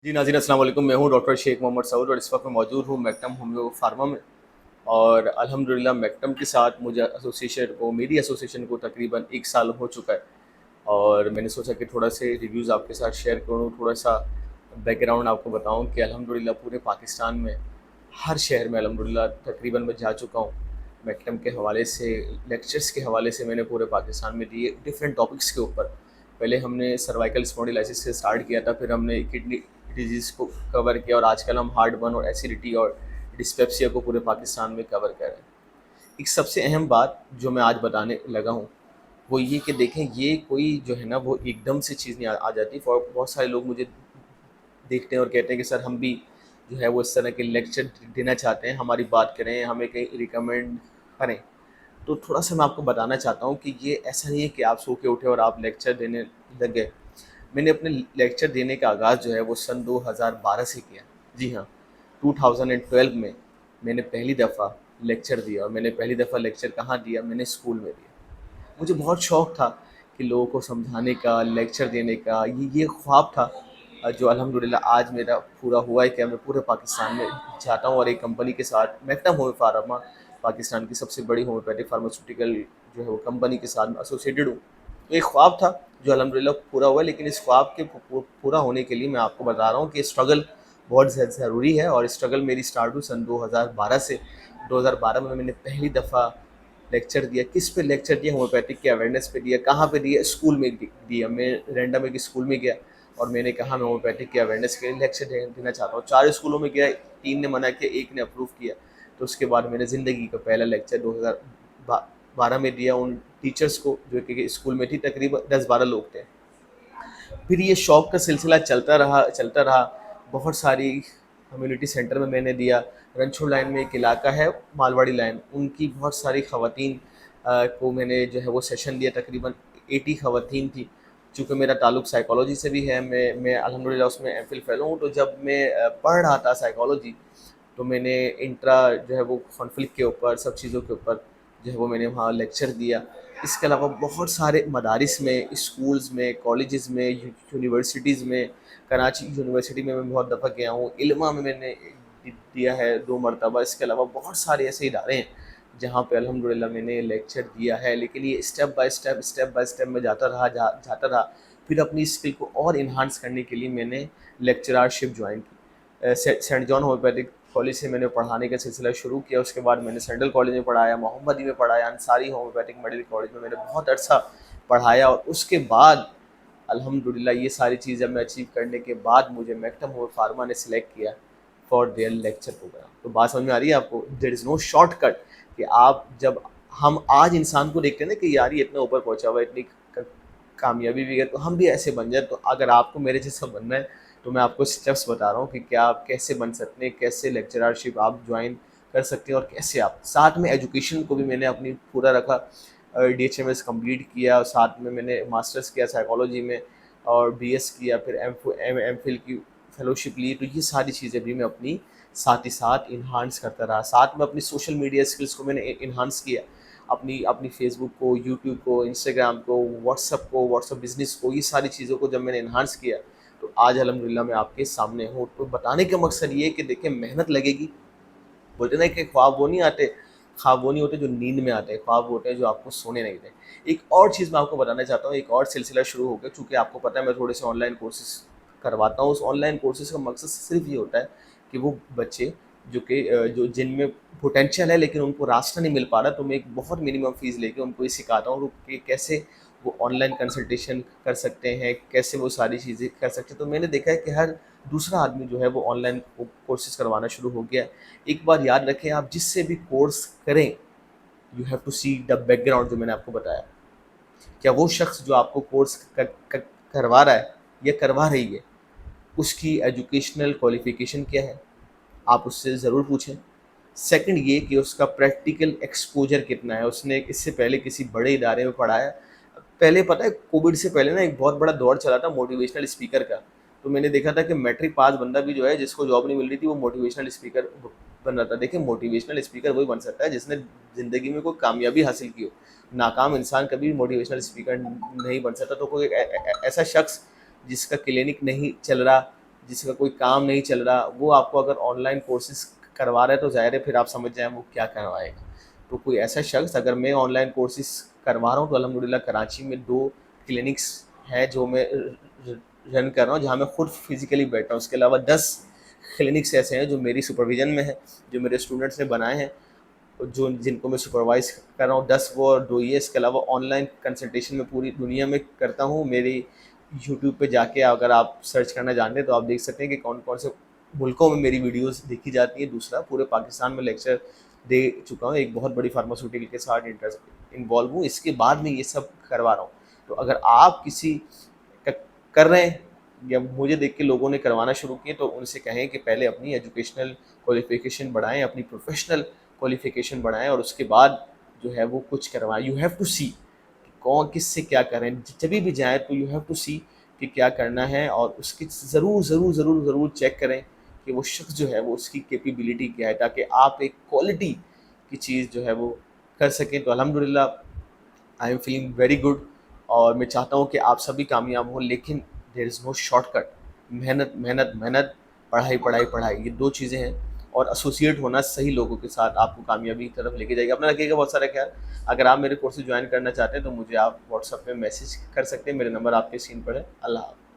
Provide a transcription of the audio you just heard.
जी नाज़रीन अस्सलाम वालेकुम। मैं हूँ डॉक्टर शेख मोहम्मद सऊद और इस वक्त मैं मौजूद हूँ मैक्टम होम्यो फार्मा में। और अल्हम्दुलिल्लाह मैक्टम के साथ मुझे मेरी एसोसिएशन को तकरीबन 1 साल हो चुका है। और मैंने सोचा कि थोड़ा से रिव्यूज़ आपके साथ शेयर करूँ, थोड़ा सा बैकग्राउंड आपको बताऊँ कि अल्हम्दुलिल्लाह पूरे पाकिस्तान में हर शहर में अल्हम्दुलिल्लाह तकरीबन मैं जा चुका हूँ। मैक्टम के हवाले से, लेक्चर्स के हवाले से मैंने पूरे पाकिस्तान में दिए डिफरेंट टॉपिक्स के ऊपर। पहले हमने सर्वाइकल स्पॉन्डिलाइसिस से स्टार्ट किया था, फिर हमने किडनी डिजीज़ को कवर किया और आजकल हम हार्ट बर्न और एसिडिटी और डिस्पेप्सिया को पूरे पाकिस्तान में कवर कर रहे हैं। एक सबसे अहम बात जो मैं आज बताने लगा हूँ वो ये कि देखें, ये कोई जो है ना वो एकदम से चीज़ नहीं आ जाती। फॉर बहुत सारे लोग मुझे देखते हैं और कहते हैं कि सर हम भी जो है वो इस तरह के लेक्चर देना चाहते हैं, हमारी बात करें, हमें कहीं रिकमेंड करें। तो थोड़ा सा मैं आपको बताना चाहता हूँ कि ये ऐसा नहीं है कि आप सो के उठे और आप लेक्चर देने लग गए। मैंने अपने लेक्चर देने का आगाज़ जो है वो सन 2012 से किया। जी हाँ, 2012 में मैंने पहली दफ़ा लेक्चर दिया। और मैंने पहली दफ़ा लेक्चर कहाँ दिया? मैंने स्कूल में दिया। मुझे बहुत शौक़ था कि लोगों को समझाने का, लेक्चर देने का। ये ख्वाब था जो अल्हम्दुलिल्लाह आज मेरा पूरा हुआ है कि मैं पूरे पाकिस्तान में जाता हूँ और एक कंपनी के साथ मैक्टम होम्यो फार्मा, पाकिस्तान की सबसे बड़ी होम्योपैथिक फार्मास्यूटिकल जो है वो कंपनी के साथ एसोसिएटेड हूँ। तो एक ख्वाब था जो अल्हम्दुलिल्लाह पूरा हुआ है। लेकिन इस ख्वाब के पूरा होने के लिए मैं आपको बता रहा हूँ कि स्ट्रगल बहुत ज़रूरी है। और स्ट्रगल मेरी स्टार्ट हुई सन 2012 से। 2012 में मैंने पहली दफ़ा लेक्चर दिया। किस पे लेक्चर दिया? होम्योपैथिक के अवेयरनेस पे दिया। कहाँ पे दिया? स्कूल में दिया। मैं रैंडम एक स्कूल में गया और मैंने कहा मैं होम्योपैथिक के अवेयरनेस के लिए लेक्चर देना चाहता हूँ। 4 स्कूलों में गया, 3 ने मना किया, 1 ने अप्रूव किया। तो उसके बाद मैंने ज़िंदगी का पहला लेक्चर 2012 में दिया उन टीचर्स को जो कि स्कूल में थी, तकरीबन 10-12 लोग थे। फिर ये शौक़ का सिलसिला चलता रहा। बहुत सारी कम्युनिटी सेंटर में मैंने दिया। रनछोड़ लाइन में एक इलाका है, मालवाड़ी लाइन, उनकी बहुत सारी ख़वातीन को मैंने जो है वो सेशन दिया। तकरीबन 80 ख़वातीन थी। चूँकि मेरा ताल्लुक़ साइकोलॉजी से भी है, मैं अल्हम्दुलिल्लाह उसमें एमफिल फ़ेलो हूँ। तो जब मैं पढ़ रहा था साइकोलॉजी, तो मैंने इंट्रा जो है वो कॉन्फ्लिक्ट के ऊपर, सब चीज़ों के ऊपर जो है वो मैंने वहाँ लेक्चर दिया। इसके अलावा बहुत सारे मदारिस में, स्कूल्स में, कॉलेजेस में, यूनिवर्सिटीज़ में, कराची यूनिवर्सिटी में मैं बहुत दफ़ा गया हूँ। इल्मा में मैंने दिया है 2 मरतबा। इसके अलावा बहुत सारे ऐसे इदारे हैं जहाँ पे अल्हम्दुलिल्लाह मैंने लेक्चर दिया है। लेकिन ये स्टेप बाय स्टेप मैं जाता रहा। फिर अपनी स्किल को और एनहांस करने के लिए मैंने लेक्चररशिप जॉइन की। सेंट जॉन होम्योपैथिक कॉलेज से मैंने पढ़ाने का सिलसिला शुरू किया। उसके बाद मैंने सेंट्रल कॉलेज में पढ़ाया, मोहम्मदी में पढ़ाया, अंसारी होम्योपैथिक मेडिकल कॉलेज में मैंने बहुत अरसा पढ़ाया। और उसके बाद अल्हम्दुलिल्लाह ये सारी चीज़ें मैं अचीव करने के बाद मुझे मैक्टम होम्यो फार्मा ने सिलेक्ट किया फॉर देयर लेक्चर प्रोग्राम। तो बात समझ में आ रही है आपको? देयर इज़ नो शॉर्टकट कि आप जब हम आज इंसान को देखते हैं ना कि यार ये इतना ऊपर पहुँचा हुआ है, इतनी कामयाबी भी है, तो हम भी ऐसे बन जाए। तो अगर आपको मेरे जैसा बनना है तो मैं आपको स्टेप्स बता रहा हूँ कि क्या आप कैसे बन सकते हैं, कैसे लेक्चररशिप आप ज्वाइन कर सकते हैं और कैसे आप साथ में एजुकेशन को भी मैंने अपनी पूरा रखा। DHMS कंप्लीट किया, साथ में मैंने मास्टर्स किया साइकोलॉजी में और BS किया, फिर एम फिल की फेलोशिप ली। तो ये सारी चीज़ें भी मैं अपनी साथ ही साथ इन्हांस करता रहा। साथ में अपनी सोशल मीडिया स्किल्स को मैंने इन्हांस किया। अपनी अपनी फेसबुक को, यूट्यूब को, इंस्टाग्राम को, व्हाट्सअप बिज़नेस को, ये सारी चीज़ों को जब मैंने इन्हांस किया तो आज अल्हम्दुलिल्लाह मैं आपके सामने हूँ। तो बताने का मकसद ये है कि देखिए, मेहनत लगेगी। बोलते ना कि ख्वाब वो नहीं आते, ख्वाब वो नहीं होते जो नींद में आते हैं, ख्वाब होते हैं जो आपको सोने नहीं देते। एक और चीज़ मैं आपको बताना चाहता हूँ, एक और सिलसिला शुरू हो गया। चूँकि आपको पता है मैं थोड़े से ऑनलाइन कोर्सेज़ करवाता हूँ। उस ऑनलाइन कोर्सेज़ का मकसद सिर्फ़ ये होता है कि वो बच्चे जो जिनमें पोटेंशियल है लेकिन उनको रास्ता नहीं मिल पा रहा, तो मैं एक बहुत मिनिमम फ़ीस लेके उनको ये सिखाता हूँ कि कैसे वो ऑनलाइन कंसल्टेशन कर सकते हैं, कैसे वो सारी चीज़ें कर सकते हैं। तो मैंने देखा है कि हर दूसरा आदमी जो है वो ऑनलाइन कोर्सेज़ करवाना शुरू हो गया है। एक बात याद रखें, आप जिससे भी कोर्स करें, you have to see the background जो मैंने आपको बताया। क्या वो शख्स जो आपको कोर्स करवा रहा है या करवा रही है, उसकी एजुकेशनल क्वालिफ़िकेशन क्या है? आप उससे ज़रूर पूछें। सेकंड ये कि उसका प्रैक्टिकल एक्सपोज़र कितना है, उसने इससे पहले किसी बड़े इदारे में पढ़ा है। पहले पता है, कोविड से पहले ना एक बहुत बड़ा दौर चला था मोटिवेशनल स्पीकर का। तो मैंने देखा था कि मैट्रिक पास बंदा भी जो है, जिसको जॉब नहीं मिल रही थी, वो मोटिवेशनल स्पीकर बन रहा था। देखिए, मोटिवेशनल स्पीकर वही बन सकता है जिसने ज़िंदगी में कोई कामयाबी हासिल की हो। नाकाम इंसान कभी मोटिवेशनल स्पीकर नहीं बन सकता। तो कोई ऐसा शख्स जिसका क्लिनिक नहीं चल रहा, جس کا کوئی کام نہیں چل رہا، وہ آپ کو اگر آن لائن کورسز کروا رہا ہے تو ظاہر ہے پھر آپ سمجھ جائیں وہ کیا کروائے گا. تو کوئی ایسا شخص، اگر میں آن لائن کورسز کروا رہا ہوں تو الحمدللہ کراچی میں 2 کلینکس ہے جو میں رن کر رہا ہوں، جہاں میں خود فزیکلی بیٹھا ہوں. اس کے علاوہ 10 کلینکس ایسے ہیں جو میری سپرویژن میں ہیں، جو میرے اسٹوڈنٹس نے بنائے ہیں، جن کو میں سپروائز کر رہا ہوں. 10 وہ اور 2 یہ. اس کے علاوہ آن لائن کنسلٹیشن میں پوری دنیا میں کرتا ہوں. میری یوٹیوب پہ جا کے اگر آپ سرچ کرنا جانتے ہیں تو آپ دیکھ سکتے ہیں کہ کون کون سے ملکوں میں میری ویڈیوز دیکھی جاتی ہیں. دوسرا، پورے پاکستان میں لیکچر دے چکا ہوں، ایک بہت بڑی فارماسیوٹیکل کے ساتھ انوالو ہوں. اس کے بعد میں یہ سب کروا رہا ہوں. تو اگر آپ کسی کر رہے ہیں یا مجھے دیکھ کے لوگوں نے کروانا شروع کیے تو ان سے کہیں کہ پہلے اپنی ایجوکیشنل کوالیفیکیشن بڑھائیں، اپنی پروفیشنل کوالیفیکیشن بڑھائیں، اور اس کے بعد جو ہے وہ کچھ کروائیں. یو ہیو ٹو سی کہ کون کس سے کیا کریں. جب بھی جائیں تو یو ہیو ٹو سی کہ کیا کرنا ہے، اور اس کی ضرور ضرور ضرور ضرور چیک کریں کہ وہ شخص جو ہے وہ اس کی کیپیبلٹی کیا ہے، تاکہ آپ ایک کوالٹی کی چیز جو ہے وہ کر سکیں. تو الحمدللہ I am feeling very good, اور میں چاہتا ہوں کہ آپ سبھی کامیاب ہوں. لیکن دیر از نو شارٹ کٹ. محنت محنت محنت، پڑھائی پڑھائی پڑھائی، یہ 2 چیزیں ہیں. اور ایسوسیٹ ہونا صحیح لوگوں کے ساتھ آپ کو کامیابی کی طرف لے کے جائے گا. اپنا رکھیے گا بہت سارا خیال. اگر آپ میرے کورس جوائن کرنا چاہتے ہیں تو مجھے آپ واٹس ایپ پہ میسج کر سکتے ہیں. میرے نمبر آپ کے اسکرین پر ہے. اللہ حافظ.